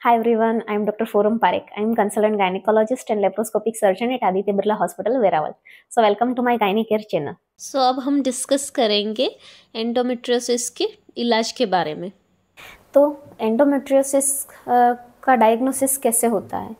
Hi everyone, I am Dr. Forum Parekh. I am consultant gynecologist and laparoscopic surgeon at Aditya Birla Hospital, Veeraval. So welcome to my GyneCare channel. सो अब हम discuss करेंगे endometriosis के इलाज के बारे में। तो एंडोमेट्रियोसिस का डायग्नोसिस कैसे होता है,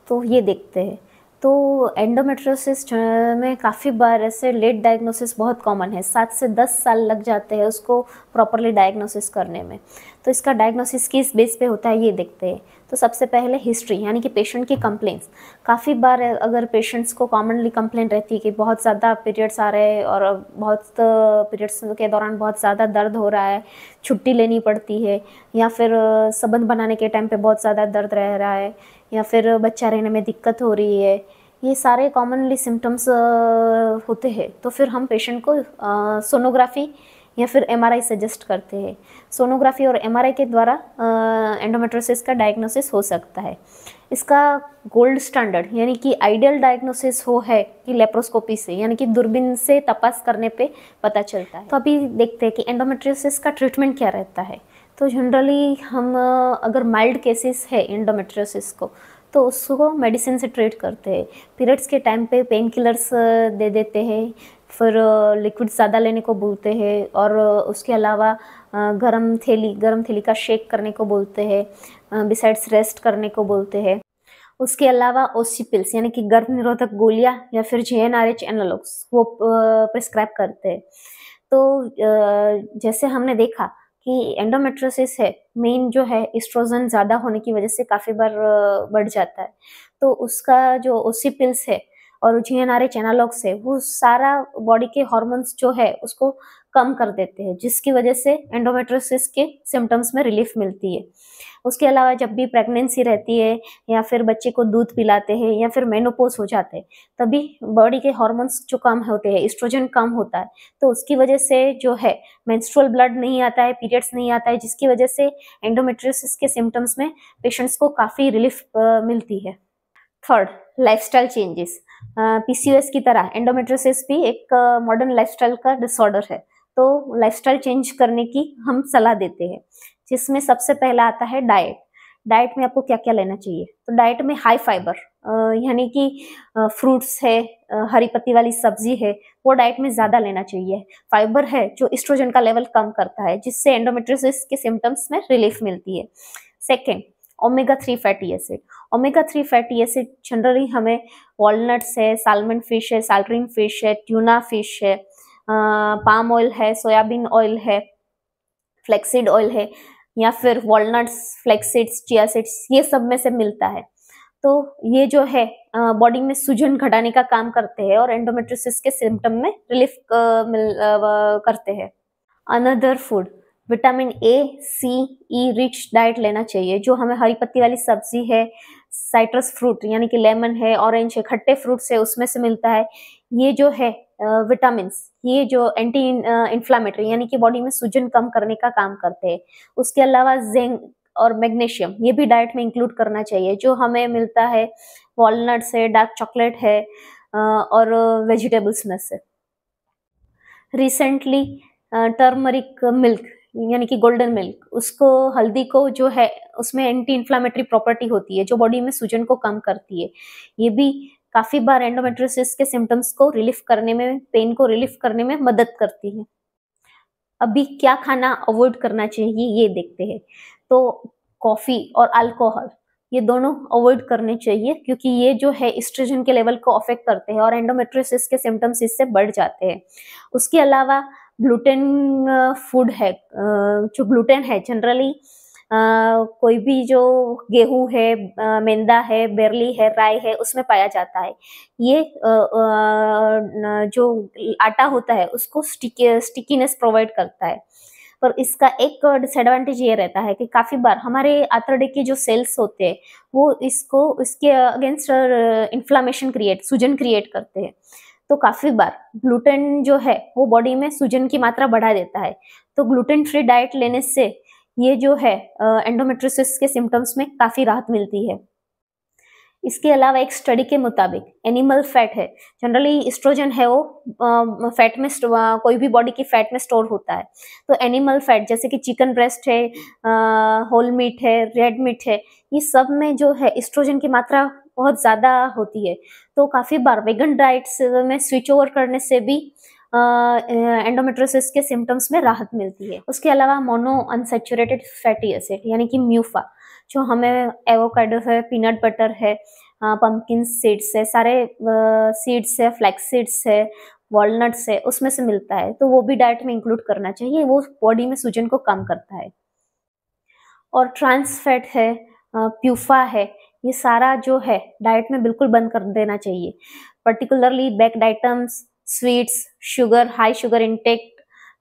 तो ये देखते हैं। तो एंडोमेट्रियोसिस में काफ़ी बार ऐसे लेट डायग्नोसिस बहुत कॉमन है, 7 से 10 साल लग जाते हैं उसको प्रॉपरली डायग्नोसिस करने में। तो इसका डायग्नोसिस किस बेस पे होता है ये देखते हैं। तो सबसे पहले हिस्ट्री, यानी कि पेशेंट की कंप्लेंट्स। काफ़ी बार अगर पेशेंट्स को कॉमनली कंप्लेंट रहती है कि बहुत ज़्यादा पीरियड्स आ रहे हैं और बहुत पीरियड्स के दौरान बहुत ज़्यादा दर्द हो रहा है, छुट्टी लेनी पड़ती है, या फिर संबंध बनाने के टाइम पे बहुत ज़्यादा दर्द रह रहा है, या फिर बच्चा रहने में दिक्कत हो रही है, ये सारे कॉमनली सिम्टम्स होते हैं। तो फिर हम पेशेंट को सोनोग्राफी या फिर एमआरआई सजेस्ट करते हैं। सोनोग्राफी और एमआरआई के द्वारा एंडोमेट्रियोसिस का डायग्नोसिस हो सकता है। इसका गोल्ड स्टैंडर्ड यानी कि आइडियल डायग्नोसिस हो है कि लेप्रोस्कोपी से, यानी कि दूरबीन से तपास करने पे पता चलता है। तो अभी देखते हैं कि एंडोमेट्रियोसिस का ट्रीटमेंट क्या रहता है। तो जनरली हम अगर माइल्ड केसेस है एंडोमेट्रियोसिस को, तो उसको मेडिसिन से ट्रीट करते हैं। पीरियड्स के टाइम पे पेन किलर्स दे देते हैं, फिर लिक्विड ज़्यादा लेने को बोलते हैं, और उसके अलावा गरम थैली का शेक करने को बोलते हैं, बिसाइड्स रेस्ट करने को बोलते हैं। उसके अलावा ओसी पिल्स यानी कि गर्भ निरोधक गोलियां या फिर जीएनआरएच एनालॉग्स वो प्रिस्क्राइब करते हैं। तो जैसे हमने देखा कि एंडोमेट्रियोसिस है, मेन जो है एस्ट्रोजन ज़्यादा होने की वजह से काफ़ी बार बढ़ जाता है। तो उसका जो ओसी पिल्स है और जीएनआरएच एनालॉग्स है, वो सारा बॉडी के हार्मोन्स जो है उसको कम कर देते हैं, जिसकी वजह से एंडोमेट्रियोसिस के सिम्टम्स में रिलीफ मिलती है। उसके अलावा जब भी प्रेगनेंसी रहती है या फिर बच्चे को दूध पिलाते हैं या फिर मेनोपॉज हो जाते हैं, तभी बॉडी के हार्मोन्स जो कम होते हैं, एस्ट्रोजन कम होता है, तो उसकी वजह से जो है मेंस्ट्रुअल ब्लड नहीं आता है, पीरियड्स नहीं आता है, जिसकी वजह से एंडोमेट्रियोसिस के सिम्टम्स में पेशेंट्स को काफ़ी रिलीफ मिलती है। Third, lifestyle changes. पीसीओएस की तरह एंडोमेट्रियोसिस भी एक मॉडर्न लाइफस्टाइल का डिसऑर्डर है। तो लाइफस्टाइल चेंज करने की हम सलाह देते हैं, जिसमें सबसे पहला आता है डाइट। डाइट में आपको क्या क्या लेना चाहिए? तो डाइट में हाई फाइबर यानी कि फ्रूट्स है, हरी पत्ती वाली सब्जी है, वो डाइट में ज़्यादा लेना चाहिए। फाइबर है जो एस्ट्रोजन का लेवल कम करता है, जिससे एंडोमेट्रियोसिस के सिम्टम्स में रिलीफ मिलती है। Second, omega 3 fatty acid. Omega 3 fatty acid generally हमें वॉलनट्स है, सालमन फिश है, साल्ट्रीन फिश है, ट्यूना फिश है, पाम ऑयल है, सोयाबीन ऑयल है, फ्लेक्सीड ऑयल है, या फिर वॉलनट्स, फ्लेक्सीड्स, चिया सीड्स, ये सब में से मिलता है। तो ये जो है बॉडी में सूजन घटाने का काम करते हैं और एंडोमेट्रियोसिस के सिम्टम में रिलीफ करते हैं। Another food, vitamin A, C, E rich diet लेना चाहिए। जो हमें हरी पत्ती वाली सब्जी है, साइट्रस फ्रूट यानी कि लेमन है, ऑरेंज है, खट्टे फ्रूट्स है, उसमें से मिलता है। ये जो है विटामिन्स, ये जो एंटी इन्फ्लामेटरी यानी कि बॉडी में सूजन कम करने का काम करते हैं। उसके अलावा जिंक और मैग्नीशियम, ये भी डाइट में इंक्लूड करना चाहिए, जो हमें मिलता है वॉलनट्स है, डार्क चॉकलेट है, और वेजिटेबल्स में से। रिसेंटली टर्मरिक मिल्क यानी कि गोल्डन मिल्क, उसको हल्दी को जो है उसमें एंटी इन्फ्लामेटरी प्रॉपर्टी होती है, जो बॉडी में सूजन को कम करती है। ये भी काफ़ी बार एंडोमेट्रियोसिस के सिम्टम्स को रिलीफ करने में, पेन को रिलीफ करने में मदद करती है। अभी क्या खाना अवॉइड करना चाहिए ये देखते हैं। तो कॉफ़ी और अल्कोहल, ये दोनों अवॉइड करने चाहिए, क्योंकि ये जो है एस्ट्रोजन के लेवल को अफेक्ट करते हैं और एंडोमेट्रियोसिस के सिम्टम्स इससे बढ़ जाते हैं। उसके अलावा ग्लूटेन फूड है, जो ग्लूटेन है जनरली कोई भी जो गेहूं है, मैदा है, बेरली है, राई है, उसमें पाया जाता है। ये जो आटा होता है उसको स्टिकीनेस प्रोवाइड करता है। पर इसका एक डिसएडवांटेज ये रहता है कि काफ़ी बार हमारे आंतड़े के जो सेल्स होते हैं वो इसके अगेंस्ट इन्फ्लामेशन सूजन क्रिएट करते हैं। तो काफ़ी बार ग्लूटेन जो है वो बॉडी में सूजन की मात्रा बढ़ा देता है। तो ग्लूटेन फ्री डाइट लेने से ये जो है एंडोमेट्रियोसिस के सिम्टम्स में काफ़ी राहत मिलती है। इसके अलावा एक स्टडी के मुताबिक एनिमल फैट है, जनरली एस्ट्रोजन है वो फैट में कोई भी बॉडी की फैट में स्टोर होता है। तो एनिमल फैट जैसे कि चिकन ब्रेस्ट है, होल मीट है, रेड मीट है, ये सब में जो है एस्ट्रोजन की मात्रा बहुत ज़्यादा होती है। तो काफ़ी बार वेगन डाइट्स में स्विच ओवर करने से भी एंडोमेट्रियोसिस के सिम्टम्स में राहत मिलती है। उसके अलावा मोनो अनसैचुरेटेड फैटी एसिड यानी कि म्यूफा, जो हमें एवोकाडो है, पीनट बटर है, पंपकिन सीड्स है, सारे सीड्स है, फ्लैक्स सीड्स है, वॉलनट्स है, उसमें से मिलता है। तो वो भी डाइट में इंक्लूड करना चाहिए, वो बॉडी में सूजन को कम करता है। और ट्रांस फैट है, प्यूफा है, ये सारा जो है डाइट में बिल्कुल बंद कर देना चाहिए। Particularly baked items, sweets, sugar, high sugar intake,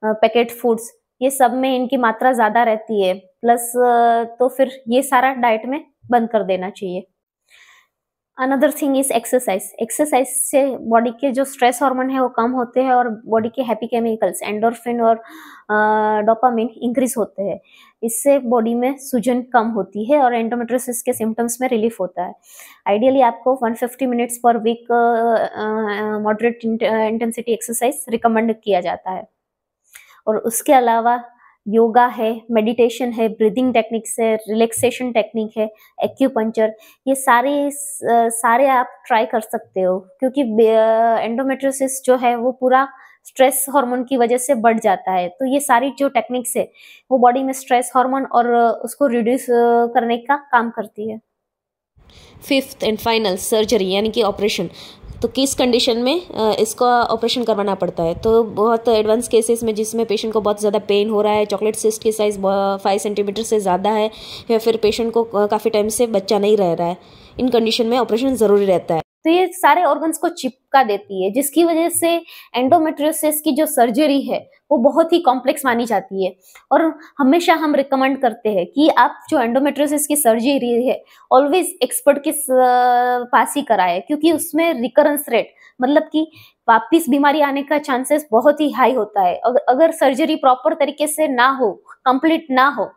packet foods, ये सब में इनकी मात्रा ज़्यादा रहती है। प्लस तो फिर ये सारा डाइट में बंद कर देना चाहिए। Another thing is exercise. Exercise से बॉडी के जो स्ट्रेस हार्मोन है वो कम होते हैं और बॉडी के हैप्पी केमिकल्स एंडोर्फिन और डोपामिन इंक्रीज होते हैं। इससे बॉडी में सूजन कम होती है और एंडोमेट्रियोसिस के सिम्टम्स में रिलीफ होता है। आइडियली आपको 150 minutes per week moderate intensity exercise recommend किया जाता है। और उसके अलावा योगा है, मेडिटेशन है, ब्रीदिंग टेक्निक्स है, रिलैक्सेशन टेक्निक है, एक्यूपंक्चर, ये सारे आप ट्राई कर सकते हो, क्योंकि एंडोमेट्रियोसिस जो है वो पूरा स्ट्रेस हार्मोन की वजह से बढ़ जाता है। तो ये सारी जो टेक्निक्स है वो बॉडी में स्ट्रेस हार्मोन और उसको रिड्यूस करने का काम करती है। फिफ्थ एंड फाइनल सर्जरी यानी कि ऑपरेशन। तो किस कंडीशन में इसका ऑपरेशन करवाना पड़ता है? तो बहुत एडवांस केसेस में जिसमें पेशेंट को बहुत ज़्यादा पेन हो रहा है, चॉकलेट सिस्ट की साइज़ 5 सेंटीमीटर से ज़्यादा है, या फिर पेशेंट को काफ़ी टाइम से बच्चा नहीं रह रहा है, इन कंडीशन में ऑपरेशन ज़रूरी रहता है। तो ये सारे ऑर्गन्स को चिपका देती है, जिसकी वजह से एंडोमेट्रियोसिस की जो सर्जरी है वो बहुत ही कॉम्प्लेक्स मानी जाती है। और हमेशा हम रिकमेंड करते हैं कि आप जो एंडोमेट्रियोसिस की सर्जरी है ऑलवेज एक्सपर्ट के पास ही कराए, क्योंकि उसमें रिकरेंस रेट मतलब कि वापिस बीमारी आने का चांसेस बहुत ही हाई होता है। अगर सर्जरी प्रॉपर तरीके से ना हो, कंप्लीट ना हो,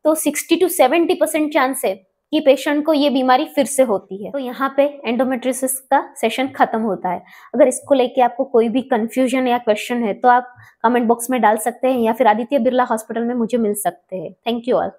तो 60 to 70% चांस है कि पेशेंट को ये बीमारी फिर से होती है। तो यहाँ पे एंडोमेट्रियोसिस का सेशन खत्म होता है। अगर इसको लेके आपको कोई भी कंफ्यूजन या क्वेश्चन है तो आप कमेंट बॉक्स में डाल सकते हैं या फिर आदित्य बिरला हॉस्पिटल में मुझे मिल सकते हैं। Thank you all.